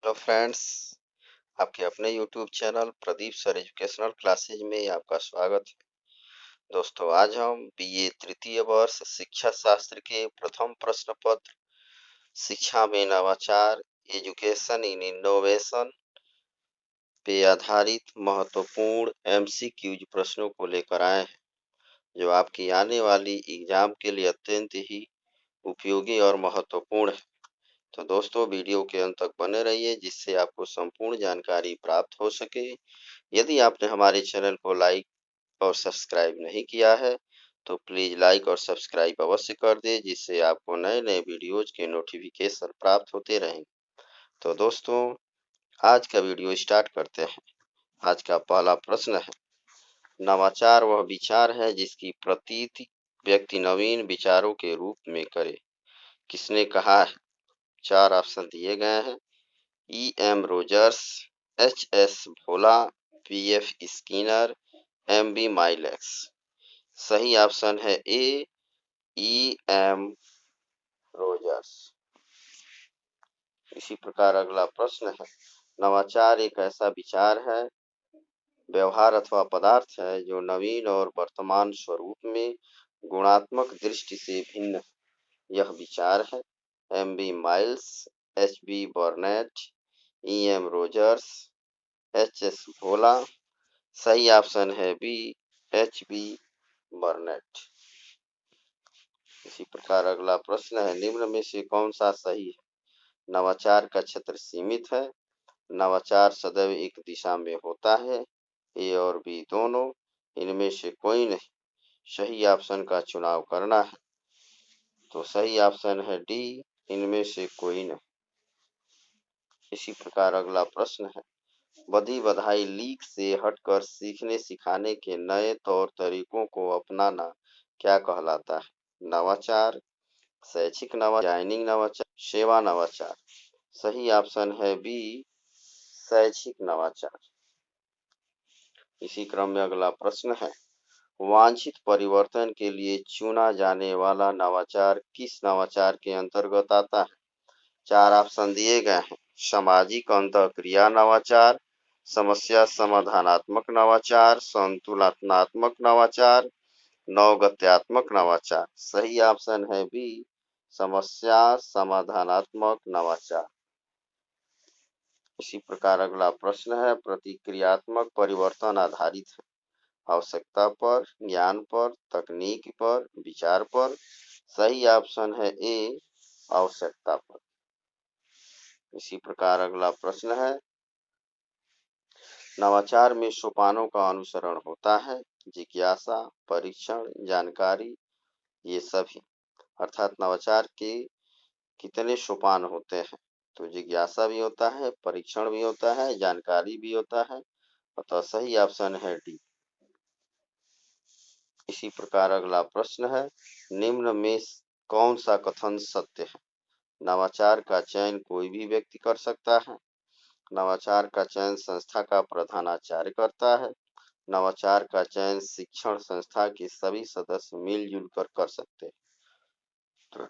Hello friends, आपके अपने YouTube channel Pradeep sir educational classes में आपका स्वागत है। दोस्तों, आज हम बीए तृतीय वर्ष शिक्षा शास्त्र के प्रथम प्रश्न पत्र शिक्षा में नवाचार एजुकेशन इन इनोवेशन पे आधारित महत्वपूर्ण एमसीक्यूज प्रश्नों को लेकर आए हैं, जो आपकी आने वाली एग्जाम के लिए अत्यंत ही उपयोगी और महत्वपूर्ण है। तो दोस्तों, वीडियो के अंत तक बने रहिए, जिससे आपको संपूर्ण जानकारी प्राप्त हो सके। यदि आपने हमारे चैनल को लाइक और सब्सक्राइब नहीं किया है, तो प्लीज लाइक और सब्सक्राइब अवश्य कर दे, जिससे आपको नए नए वीडियोज के नोटिफिकेशन प्राप्त होते रहेंगे। तो दोस्तों, आज का वीडियो स्टार्ट करते हैं। आज का पहला प्रश्न है, नवाचार वह विचार है जिसकी प्रतीति व्यक्ति नवीन विचारों के रूप में करे। किसने कहा है? 4 ऑप्शन दिए गए हैं। E.M. Rogers, H.S. भोला, P.F. Skinner, M.B. माइलेक्स। सही ऑप्शन है ए, E.M. रोजर्स। इसी प्रकार अगला प्रश्न है, नवाचार एक ऐसा विचार है, व्यवहार अथवा पदार्थ है जो नवीन और वर्तमान स्वरूप में गुणात्मक दृष्टि से भिन्न है। यह विचार है। M.B. Miles, H.B. बर्नेट, E.M. Rogers, H.S. भोला। सही ऑप्शन है बी, H.B. बर्नेट। इसी प्रकार अगला प्रश्न है, निम्न में से कौन सा सही है? नवाचार का क्षेत्र सीमित है, नवाचार सदैव एक दिशा में होता है, ए और बी दोनों, इनमें से कोई नहीं। सही ऑप्शन का चुनाव करना है। तो सही ऑप्शन है डी, इनमें से कोई नहीं। इसी प्रकार अगला प्रश्न है, बधी बधाई लीक से हटकर सीखने सिखाने के नए तौर तरीकों को अपनाना क्या कहलाता है? नवाचार, शैक्षिक नवाचार, डिजाइनिंग नवाचार, सेवा नवाचार। सही ऑप्शन है बी, शैक्षिक नवाचार। इसी क्रम में अगला प्रश्न है, वांछित परिवर्तन के लिए चुना जाने वाला नवाचार किस नवाचार के अंतर्गत आता है? 4 ऑप्शन दिए गए हैं। सामाजिक अंतःक्रिया नवाचार, समस्या समाधानात्मक नवाचार, संतुलनात्मक नवाचार, नवगत्यात्मक नवाचार। सही ऑप्शन है बी, समस्या समाधानात्मक नवाचार। इसी प्रकार अगला प्रश्न है, प्रतिक्रियात्मक परिवर्तन आधारित है, आवश्यकता पर, ज्ञान पर, तकनीक पर, विचार पर। सही ऑप्शन है ए, आवश्यकता पर। इसी प्रकार अगला प्रश्न है, नवाचार में सोपानों का अनुसरण होता है, जिज्ञासा, परीक्षण, जानकारी, ये सभी। अर्थात नवाचार के कितने सोपान होते हैं? तो जिज्ञासा भी होता है, परीक्षण भी होता है, जानकारी भी होता है। अतः सही ऑप्शन है डी। इसी प्रकार अगला प्रश्न है, निम्न में कौन सा कथन सत्य है? नवाचार का चयन कोई भी व्यक्ति कर सकता है, नवाचार का चयन संस्था का प्रधानाचार्य करता है, नवाचार का चयन शिक्षण संस्था के सभी सदस्य मिलजुल कर सकते हैं।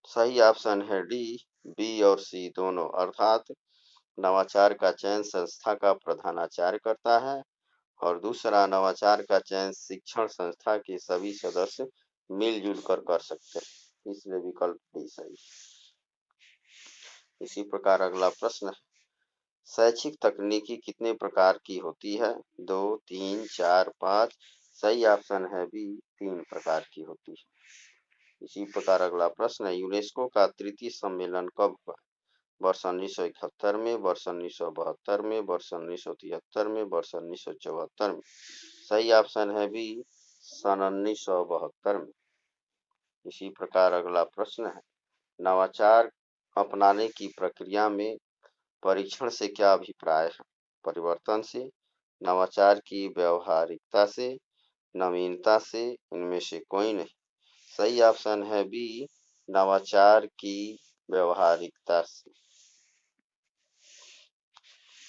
सही ऑप्शन है डी, बी और सी दोनों। अर्थात नवाचार का चयन संस्था का प्रधानाचार्य करता है और दूसरा, नवाचार का चयन शिक्षण संस्था के सभी सदस्य मिलजुल कर सकते हैं। इसलिए विकल्प डी सही। इसी प्रकार अगला प्रश्न है, शैक्षिक तकनीकी कितने प्रकार की होती है? 2, 3, 4, 5। सही ऑप्शन है बी, 3 प्रकार की होती है। इसी प्रकार अगला प्रश्न है, यूनेस्को का तृतीय सम्मेलन कब हुआ? वर्ष 1971 में, वर्ष 1972 में, वर्ष 1973 में, वर्ष 1974 में। सही ऑप्शन है बी, सन 1972 में। इसी प्रकार अगला प्रश्न है, नवाचार अपनाने की प्रक्रिया में परीक्षण से क्या अभिप्राय है? परिवर्तन से, नवाचार की व्यवहारिकता से, नवीनता से, इनमें से कोई नहीं। सही ऑप्शन है बी, नवाचार की व्यवहारिकता से।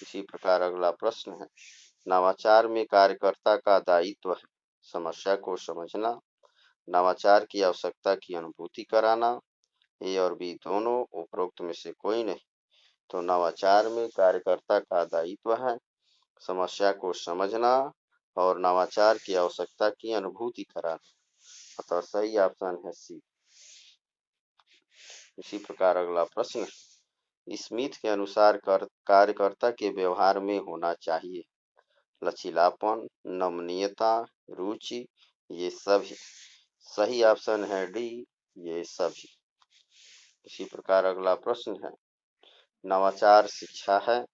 इसी प्रकार अगला प्रश्न है, नवाचार में कार्यकर्ता का दायित्व है समस्या को समझना, नवाचार की आवश्यकता की अनुभूति कराना, ए और बी दोनों, उपरोक्त में से कोई नहीं। तो नवाचार में कार्यकर्ता का दायित्व है समस्या को समझना और नवाचार की आवश्यकता की अनुभूति कराना। अतः सही ऑप्शन है सी। इसी प्रकार अगला प्रश्न है, स्मिथ के अनुसार कार्यकर्ता के व्यवहार में होना चाहिए लचीलापन, नमनीयता, रुचि, ये सभी। सही ऑप्शन है डी, ये सभी। इसी प्रकार अगला प्रश्न है, नवाचार शिक्षा है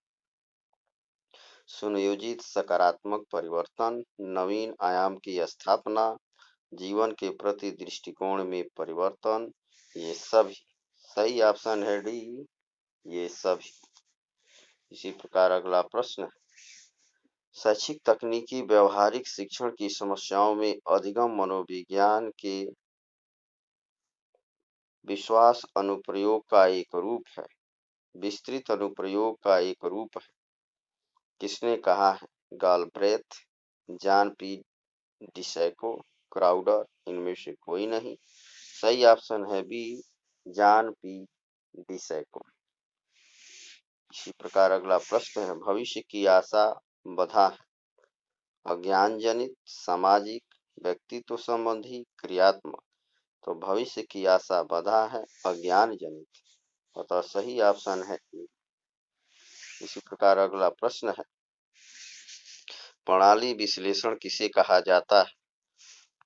सुनियोजित सकारात्मक परिवर्तन, नवीन आयाम की स्थापना, जीवन के प्रति दृष्टिकोण में परिवर्तन, ये सभी। सही ऑप्शन है डी, ये सभी। इसी प्रकार अगला प्रश्न है, शैक्षिक तकनीकी व्यवहारिक शिक्षण की समस्याओं में अधिगम मनोविज्ञान के विश्वास अनुप्रयोग का एक रूप है, विस्तृत अनुप्रयोग का एक रूप है। किसने कहा है? गालब्रेथ, जॉन पी डिसैको, क्राउडर, इनमें से कोई नहीं। सही ऑप्शन है बी, जॉन पी डिसैको। इसी प्रकार अगला प्रश्न है, भविष्य की आशा बाधा है अज्ञान जनित, सामाजिक, व्यक्तित्व संबंधी, क्रियात्मक। तो भविष्य की आशा बाधा है अज्ञान जनित, अतः सही ऑप्शन है ए। इसी प्रकार अगला प्रश्न है, प्रणाली विश्लेषण किसे कहा जाता है?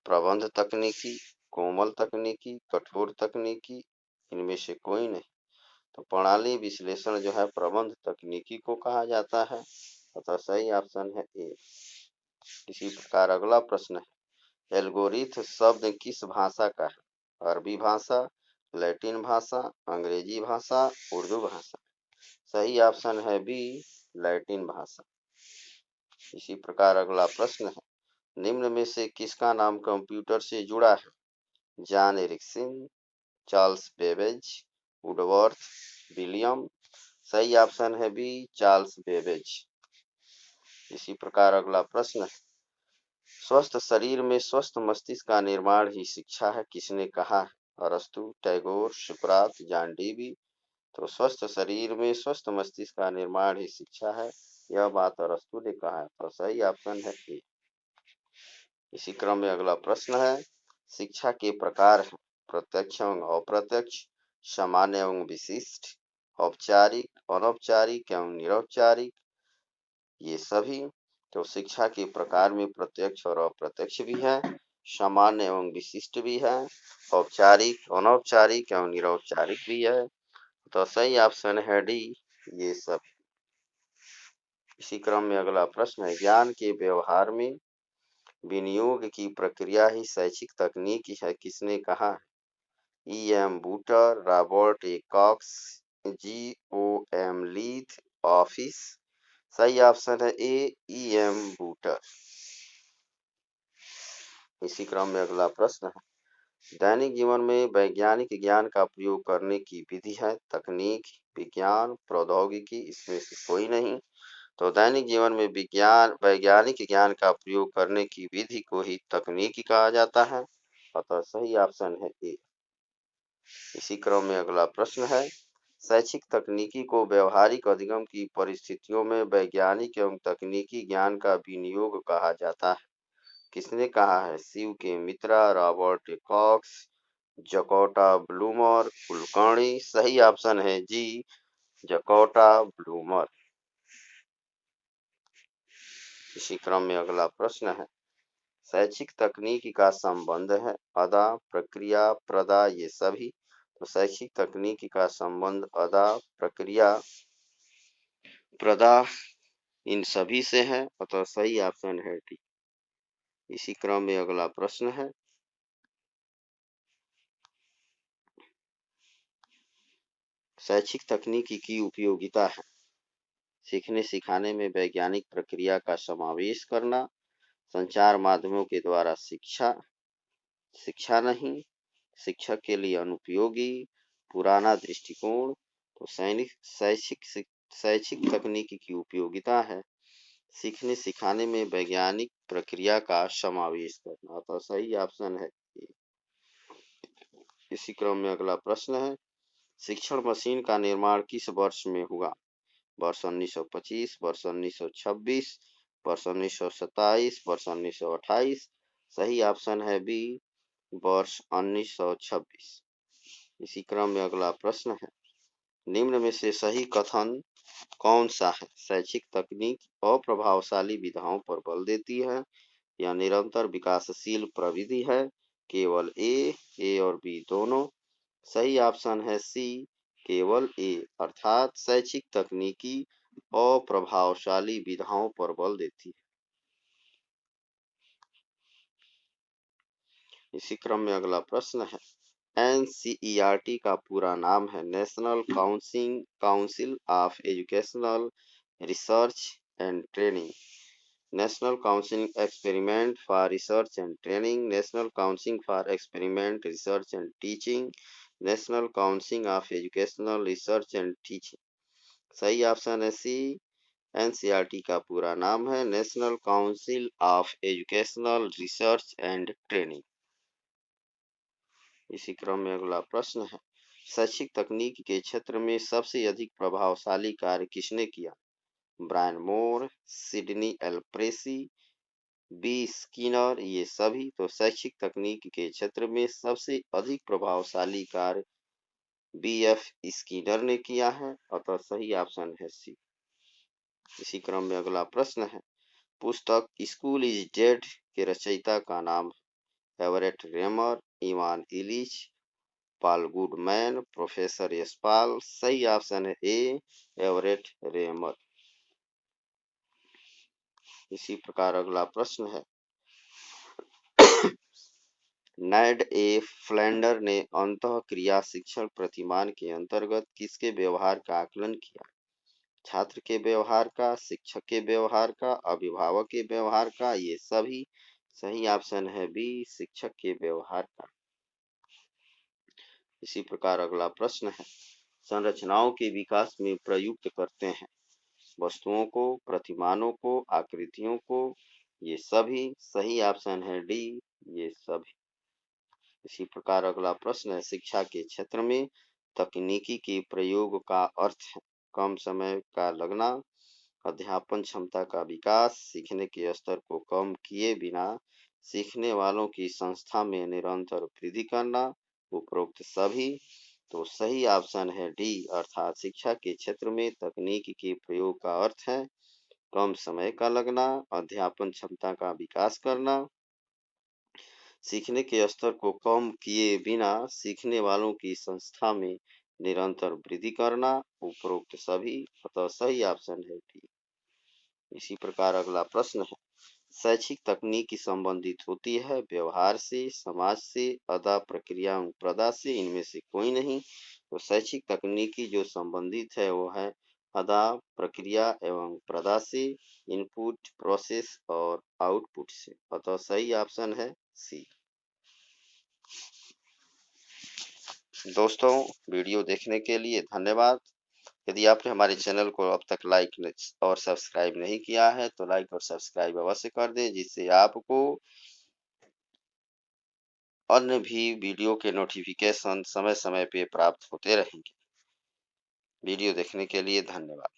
प्रबंध तकनीकी, कोमल तकनीकी, कठोर तकनीकी, इनमें से कोई नहीं। तो प्रणाली विश्लेषण जो है प्रबंध तकनीकी को कहा जाता है, अतः सही ऑप्शन है ए। इसी प्रकार अगला प्रश्न है, एल्गोरिथम शब्द किस भाषा का है? अरबी भाषा, लैटिन भाषा, अंग्रेजी भाषा, उर्दू भाषा। सही ऑप्शन है बी, लैटिन भाषा। इसी प्रकार अगला प्रश्न है, निम्न में से किसका नाम कंप्यूटर से जुड़ा है? John Ericsson, Charles Babbage, Woodworth, William. सही ऑप्शन है बी, चार्ल्स बेबेज। इसी प्रकार अगला प्रश्न है, स्वस्थ शरीर में स्वस्थ मस्तिष्क का निर्माण ही शिक्षा है, किसने कहा है? अरस्तु, टैगोर, सुकरात, जॉन डीवी। तो स्वस्थ शरीर में स्वस्थ मस्तिष्क का निर्माण ही शिक्षा है, यह बात अरस्तु ने कहा है, तो सही ऑप्शन है ए। इसी क्रम में अगला प्रश्न है, शिक्षा के प्रकार हैं प्रत्यक्ष एवं अप्रत्यक्ष, सामान्य एवं विशिष्ट, औपचारिक, अनौपचारिक एवं निरौपचारिक, ये सभी। तो शिक्षा के प्रकार में प्रत्यक्ष और अप्रत्यक्ष भी है, सामान्य एवं विशिष्ट भी है, औपचारिक, अनौपचारिक एवं निरौपचारिक भी है, तो सही ऑप्शन है डी, ये सब। इसी क्रम में अगला प्रश्न है, ज्ञान के व्यवहार में विनियोग की प्रक्रिया ही शैक्षिक तकनीक है, किसने कहा? E M Booter, Robert A Cox, G O M Leith, office. सही ऑप्शन है ए, ई एम बूटर। इसी क्रम में अगला प्रश्न है, दैनिक जीवन में वैज्ञानिक ज्ञान का प्रयोग करने की विधि है तकनीक, विज्ञान, प्रौद्योगिकी, इसमें से कोई नहीं। तो दैनिक जीवन में वैज्ञानिक ज्ञान का प्रयोग करने की विधि को ही तकनीकी कहा जाता है, अतः सही ऑप्शन है ए। इसी क्रम में अगला प्रश्न है, शैक्षिक तकनीकी को व्यवहारिक अधिगम की परिस्थितियों में वैज्ञानिक एवं तकनीकी ज्ञान का विनियोग कहा जाता है, किसने कहा है? शिव के मित्रा, रॉबर्ट कॉक्स, जकौटा ब्लूमर, कुलकर्णी। सही ऑप्शन है जी, जकौटा ब्लूमर। इसी क्रम में अगला प्रश्न है, शैक्षिक तकनीकी का संबंध है अदा, प्रक्रिया, प्रदा, ये सभी। तो शैक्षिक तकनीकी का संबंध अदा, प्रक्रिया, प्रदा, इन सभी से है, अतः सही ऑप्शन है डी। इसी क्रम में अगला प्रश्न है, शैक्षिक तकनीकी की उपयोगिता है सीखने सिखाने में वैज्ञानिक प्रक्रिया का समावेश करना, संचार माध्यमों के द्वारा शिक्षा नहीं, शिक्षक के लिए अनुपयोगी, पुराना दृष्टिकोण। तो शैक्षिक तकनीकी की उपयोगिता है सीखने सिखाने में वैज्ञानिक प्रक्रिया का समावेश करना, तो सही ऑप्शन है ए। इसी क्रम में अगला प्रश्न है, शिक्षण मशीन का निर्माण किस वर्ष में हुआ? वर्ष 1925, वर्ष 1926, वर्ष 1927, वर्ष 1928। सही ऑप्शन है बी, वर्ष 1926। इसी क्रम में अगला प्रश्न है, निम्न में से सही कथन कौन सा है? शैक्षिक तकनीक अप्रभावशाली विधाओं पर बल देती है या निरंतर विकासशील प्रविधि है? केवल ए और बी दोनों। सही ऑप्शन है सी, केवल ए, अर्थात शैक्षिक तकनीकी अप्रभावशाली विधाओं पर बल देती है। इसी क्रम में अगला प्रश्न है, एनसीईआरटी का पूरा नाम है national council of educational research and training, national council experiment for research and training, national council for experiment research and teaching, national council of educational research and teaching. सही ऑप्शन है सी, एनसीईआरटी का पूरा नाम है national council of educational research and training. इसी क्रम में अगला प्रश्न है, शैक्षिक तकनीक के क्षेत्र में सबसे अधिक प्रभावशाली कार्य किसने किया? ब्रायन मोर, सिडनी एल प्रेसी, बी स्किनर, ये सभी। तो शैक्षिक तकनीक के क्षेत्र में सबसे अधिक प्रभावशाली कार्य बी.एफ. स्किनर ने किया है, अतः सही ऑप्शन है सी। इसी क्रम में अगला प्रश्न है, पुस्तक स्कूल इज डेड के रचयिता का नाम है एवरेट रेमर, इवान इलिच, पाल गुडमैन, प्रोफेसर यशपाल। सही ऑप्शन है ए, एवरेट रेमर। इसी प्रकार अगला प्रश्न है, नैड ए फ्लैंडर ने अंतःक्रिया शिक्षण प्रतिमान के अंतर्गत किसके व्यवहार का आकलन किया? छात्र के व्यवहार का, शिक्षक के व्यवहार का, अभिभावक के व्यवहार का, ये सभी। सही ऑप्शन है बी, शिक्षक के व्यवहार का। इसी प्रकार अगला प्रश्न है, संरचनाओं के विकास में प्रयुक्त करते हैं वस्तुओं को, प्रतिमानों को, आकृतियों को, ये सभी। सही ऑप्शन है डी, ये सभी। इसी प्रकार अगला प्रश्न है, शिक्षा के क्षेत्र में तकनीकी के प्रयोग का अर्थ है कम समय का लगना, अध्यापन क्षमता का विकास, सीखने के स्तर को कम किए बिना सीखने वालों की संस्था में निरंतर वृद्धि करना, उपरोक्त सभी। तो सही ऑप्शन है डी, अर्थात शिक्षा के क्षेत्र में तकनीक के प्रयोग का अर्थ है कम समय का लगना, अध्यापन क्षमता का विकास करना, सीखने के स्तर को कम किए बिना सीखने वालों की संस्था में निरंतर वृद्धि करना, उपरोक्त सभी। अतः सही ऑप्शन है डी। इसी प्रकार अगला प्रश्न है, शैक्षिक तकनीक संबंधित होती है व्यवहार से, समाज से, अदा, प्रक्रिया, प्रदा से, इनमें से कोई नहीं। तो शैक्षिक तकनीकी जो संबंधित है वो है अदा, प्रक्रिया एवं प्रदा से, इनपुट, प्रोसेस और आउटपुट से। अतः सही ऑप्शन है सी। दोस्तों, वीडियो देखने के लिए धन्यवाद। यदि आपने हमारे चैनल को अब तक लाइक और सब्सक्राइब नहीं किया है तो लाइक और सब्सक्राइब अवश्य कर दें, जिससे आपको अन्य भी वीडियो के नोटिफिकेशन समय समय पे प्राप्त होते रहेंगे। वीडियो देखने के लिए धन्यवाद।